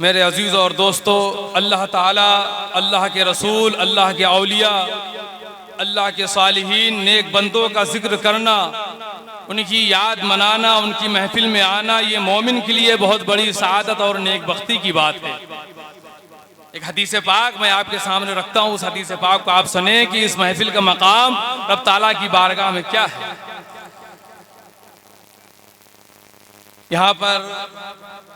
मेरे अजीज़ और दोस्तों, अल्लाह ताला, अल्लाह के रसूल, अल्लाह के औलिया, अल्लाह के सालिहीन नेक बंदों का जिक्र करना, उनकी याद मनाना, उनकी महफिल में आना, ये मोमिन के लिए बहुत बड़ी सआदत और नेक बख्ती की बात है। एक हदीस पाक मैं आपके सामने रखता हूँ, उस हदीस पाक को आप सुने कि इस महफिल का मकाम रब ताला की बारगाह में क्या है। यहाँ पर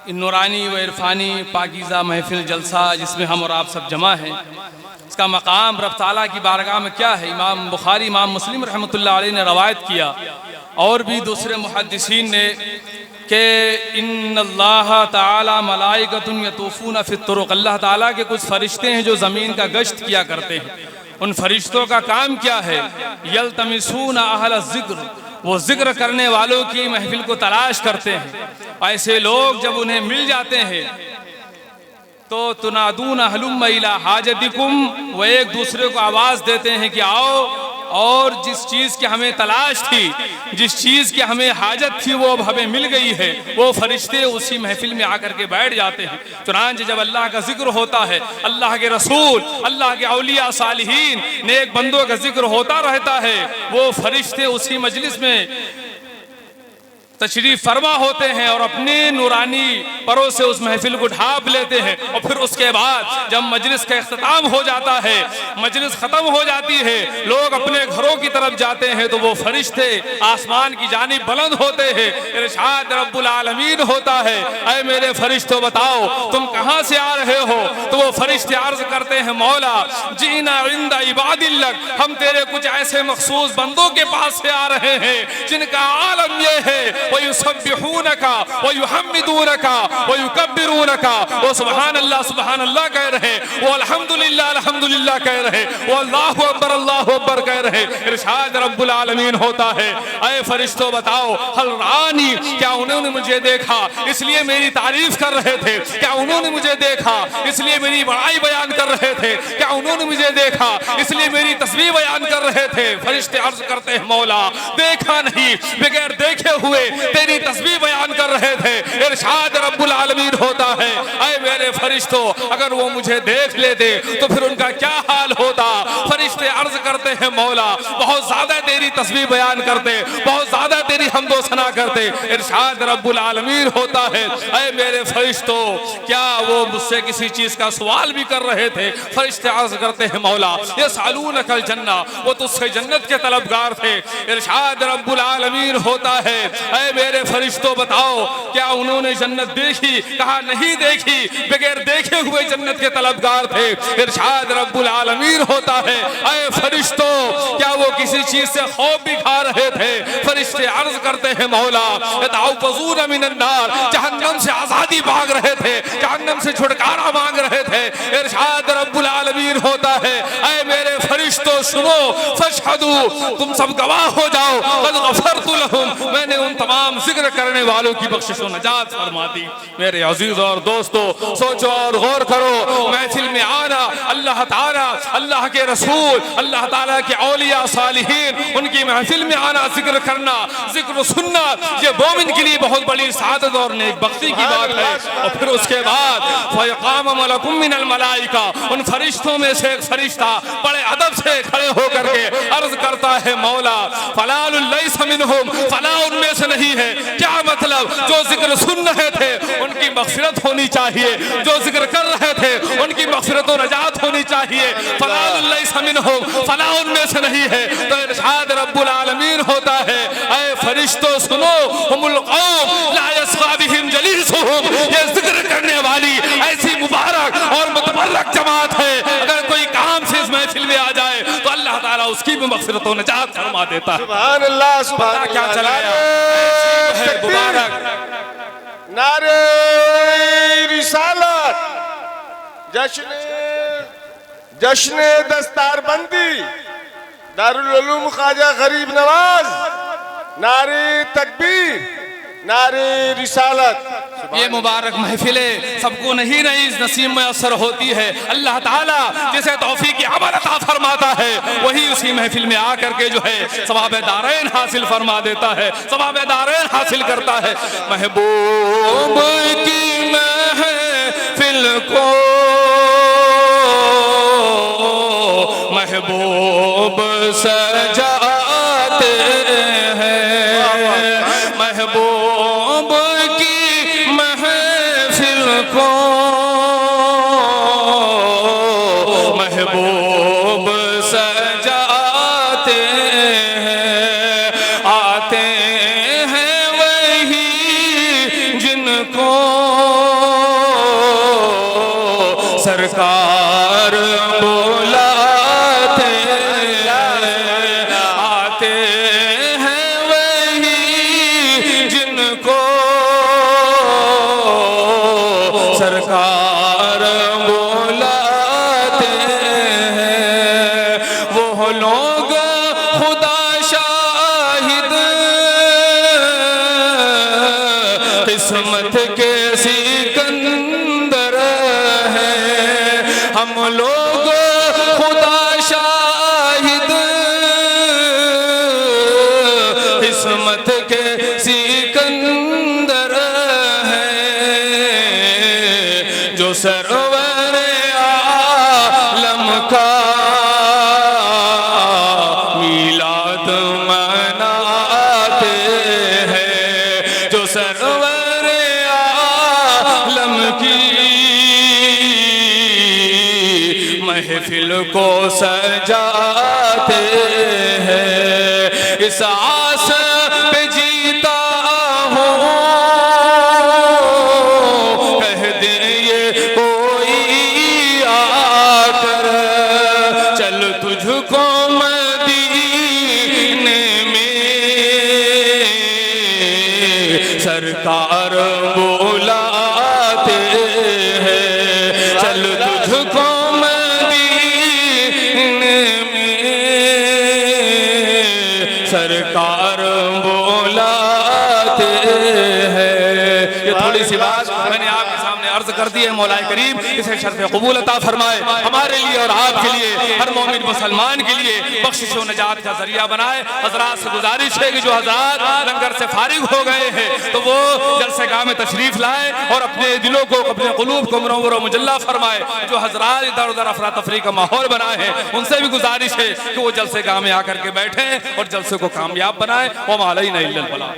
नूरानी व इरफानी पाकीज़ा महफिल जलसा जिसमें हम और आप सब जमा हैं, इसका मकाम रब ताला की बारगाह में क्या है। इमाम बुखारी, इमाम मुस्लिम रहमतुल्लाह अलैह ने रवायत किया और भी दूसरे मुहद्दिसीन ने कि इन्नल्लाह ताला मलाइकतुन यतूफून फित्तुरुक, अल्लाह ताला के कुछ फरिश्ते हैं जो ज़मीन का गश्त किया करते हैं। उन फरिश्तों का काम क्या है? यल्तमिसून अहल ज़िक्र, वो जिक्र करने वालों की महफिल को तलाश करते हैं। ऐसे लोग जब उन्हें मिल जाते हैं तो तुनादून हलुम्मा इला हाजतिकुम, वो एक दूसरे को आवाज़ देते हैं कि आओ, और जिस चीज़ की हमें तलाश थी, जिस चीज़ की हमें हाजत थी, वो अब हमें मिल गई है। वो फरिश्ते उसी महफिल में आकर के बैठ जाते हैं। चुनांचे जब अल्लाह का जिक्र होता है, अल्लाह के रसूल, अल्लाह के औलिया सालिहीन नेक बंदों का जिक्र होता रहता है, वो फरिश्ते उसी मजलिस में तशरीफ फरमा होते हैं और अपने नूरानी परों से उस महफिल को ढांप लेते हैं। और फिर उसके बाद जब मजलिस का इख्तिताम हो जाता है, मजलिस ख़त्म हो जाती है, लोग अपने घरों की तरफ जाते हैं, तो वो फरिश्ते आसमान की जानिब बुलंद होते हैं। इरशाद रब्बुल आलमीन होता है, ऐ मेरे फरिश्तों बताओ तुम कहाँ से आ रहे हो? तो वो फरिश्ते अर्ज करते हैं, मौला जीना इंदा इबादिल्लक, हम तेरे कुछ ऐसे मखसूस बंदों के पास से आ रहे हैं जिनका आलम ये है वयुसब्बिहूनका वयुहम्मिदूनका वयुकब्बिरूनका, वो सुभान अल्लाह कह रहे, वो अल्हम्दुलिल्लाह कह रहे, वो अल्लाहु अकबर कह रहे। इरशाद रब्बुल आलमीन होता है, ऐ फरिश्तों बताओ हल रानी, क्या उन्होंने मुझे देखा इसलिए मेरी तारीफ कर रहे थे? क्या उन्होंने मुझे देखा इसलिए मेरी बड़ाई बयान कर रहे थे? क्या उन्होंने मुझे देखा इसलिए मेरी तस्बीह बयान कर रहे थे? फरिश्ते अर्ज करते हैं, मौला देखा नहीं, बगैर देखे हुए तेरी तस्बीह बयान कर रहे थे। इरशाद रब्बुल आलमीन होता है, ऐ मेरे फरिश्तों अगर वो मुझे देख लेते तो फिर उनका क्या हाल होता? फरिश्ते अर्ज करते हैं, मौला बहुत ज्यादा तेरी तस्बीह बयान करते, बहुत ज्यादा तेरी हमदो सना करते। इरशाद रब्बुल आलमीन होता है, ऐ मेरे फरिश्तों क्या वो मुझसे किसी चीज का सवाल भी कर रहे थे? फरिश्ते अर्ज करते हैं, मौला यसअलूनकल जन्ना, वो तुझसे जन्नत के तलबगार थे। इरशाद रब्बुल आलमीन होता है, ऐ मेरे फरिश्तों बताओ क्या उन्होंने जन्नत देखी? कहा नहीं देखी, बगैर देखे हुए जन्नत के तलबगार थे। इरशाद रब्बुल आलमीन होता है, ऐ फरिश्तों क्या वो किसी चीज से खौफ भी खा रहे थे? फरिश्ते अर्ज करते हैं, मौला यतअव्वज़ून मिनन नार, जहन्नम से आजादी मांग रहे थे, जहन्नम से छुटकारा मांग रहे थे। इरशाद रब्बुल आलमीन होता है, ऐ मेरे फरिश्तों सुनो, फशहदू तुम सब गवाह हो जाओ, क़द गफ़रतु लहुम, मैंने उन तमाम जिक्र करने वालों की बख्शिश व नजात फरमा दी। मेरे अजीज और दोस्तों सोचो और गौर करो, महफिल में आना, अल्लाह ताला, अल्लाह के रसूल, अल्लाह ताला के औलिया सालिहीन उनकी महफिल में आना, जिक्र करना, जिक्र सुनना, ये मोमिन के लिए बहुत बड़ी सादत और नेक बख्ती की बात है। और फिर उसके बाद फ़यक़ाम मलकुम मिनल मलाइका, उन फरिश्तों में से एक फरिश्ता बड़े अदब से खड़े होकर के अर्ज करता है, मौला फलालुन लैसा मिनहुम, फला उनमें से नहीं है। क्या मतलब? जो जिक्र सुन रहे थे उनकी मग़फ़िरत होनी चाहिए, जो जिक्र कर रहे थे उनकी मग़फ़िरत और नजात होनी चाहिए। फलालुन लैसा मिनहुम, फला उनमें से नहीं है। तो इरशाद रब्बुल आलमीन होता है, ऐ फरिश्तों सुनो, हुमुल कौम ला यस्ग़ा बिहिम जलीसुहुम, ये जिक्र करने वाली ऐसी मुबारक और मुतबर्रक जमात है, अगर कोई काम से इस महफिल में आ जाए तो अल्लाह ताला उसकी भी मग़फ़िरत और नजात फरमा देता है। सुभान अल्लाह, सुभान अल्लाह, क्या चलाया है मुबारक नारे रिसालत, जश्न दस्तारबंदी दारुल उलूम ख्वाजा गरीब नवाज, नारे तकबीर, नारे रिसालत। ये मुबारक महफिलें सबको नहीं नसीब में असर होती है। अल्लाह ताला जिसे तौफीक अमल अता फरमाता है वही उसी महफिल में आकर के जो है सवाब दारैन हासिल फरमा देता है, सवाब दारैन हासिल करता है। महबूब की महफिल महफिल को महबूब सजाते हैं, महबूब की महफिल को महबूब सजाते हैं। आते हैं वही जिनको सरकार बुलाते हैं। आते हैं वही जिनको सरकार बुलाते हैं। वो लोग खुदा शाहिद किस्मत के सिकंदर हैं। हम लोग खुदा शाहिद किस्मत के सिकंदर हैं। जो सरवर आलम का मीलाद मनाते हैं, जो सरवर आलम की महफिल को सजाते हैं। इस आस पे जीता हूँ, कह दे ये कोई आकर, चल तुझको मदीने में सरकार बुलाते हैं। चल तुझको सरकार बुलाते हैं। ये थोड़ी सी बात मैंने आपके सामने अर्ज कर दी है। मौला करीम इसे शर्फ कबूल अता फरमाए, हमारे लिए और आपके लिए, हर मोमिन मुसलमान के लिए बख्शिश व नजात का जरिया बनाए। हजरात से गुजारिश है कि जो हजरात लंगर से फारिग हो गए हैं तो वो जलसेगाह में तशरीफ लाए और अपने दिलों को, अपने कुलूब को मुनव्वर व मुजल्ला फरमाए। जो हजरात इधर उधर अफरा तफरी का माहौल बनाए हैं उनसे भी गुजारिश है कि वो जलसेगाह में आकर के बैठें और जलसे को कामयाब बनाए। वो अलैना इल्लल बलाग।